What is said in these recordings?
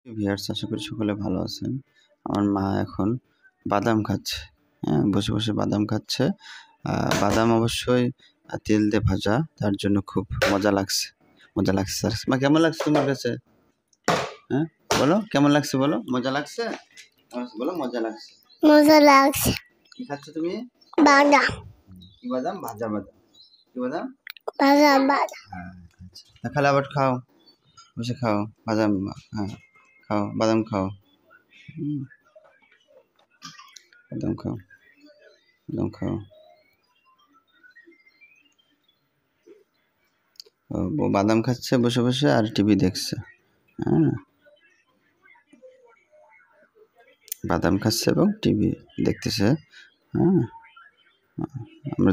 Viewers, আশা করি সকলে ভালো আছেন। আমার মা এখন বাদাম খাচ্ছে। হ্যাঁ, বসে, বসে বাদাম খাচ্ছে। বাদাম অবশ্যই তেল দিয়ে ভাজা। তার জন্য খুব মজা লাগছে। মজা লাগছে স্যার। মা কেমন লাগছে তোমার কাছে? হ্যাঁ? বলো কেমন লাগছে বলো? মজা লাগছে? বলো মজা লাগছে। মজা লাগছে। কি খাচ্ছ তুমি? বাদাম। কি বাদাম? ভাজা বাদাম। কি বাদাম? ভাজা বাদাম। হ্যাঁ, আচ্ছা। খালে আবার খাও। বসে খাও। বাদাম হ্যাঁ, খাও। বাদাম খাও। বাদাম খাও। বাদাম খাও। ও বাদাম খাচ্ছে বসে বসে আর টিভি দেখছে। হ্যাঁ, বাদাম খাচ্ছে এবং টিভি দেখতেছে। হ্যাঁ, আমরা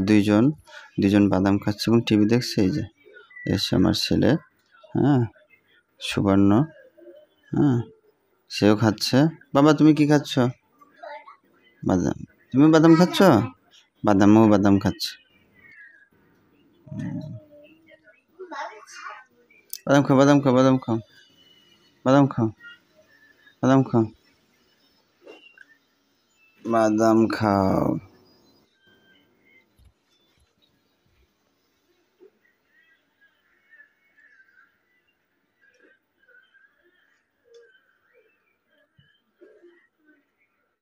দুইজন বাদাম খাচ্ছে এবং টিভি দেখছে। এই যে এসে আমার ছেলে, হ্যাঁ, সুবর্ণ, হ্যাঁ, সেও খাচ্ছে। বাবা তুমি কি খাচ্ছ? বাদাম। তুমি বাদাম খাচ্ছ? বাদামও বাদাম খাচ্ছে। বাদাম খাও, বাদাম খাও, বাদাম খাও, বাদাম খাও, বাদাম খাও, বাদাম খাও।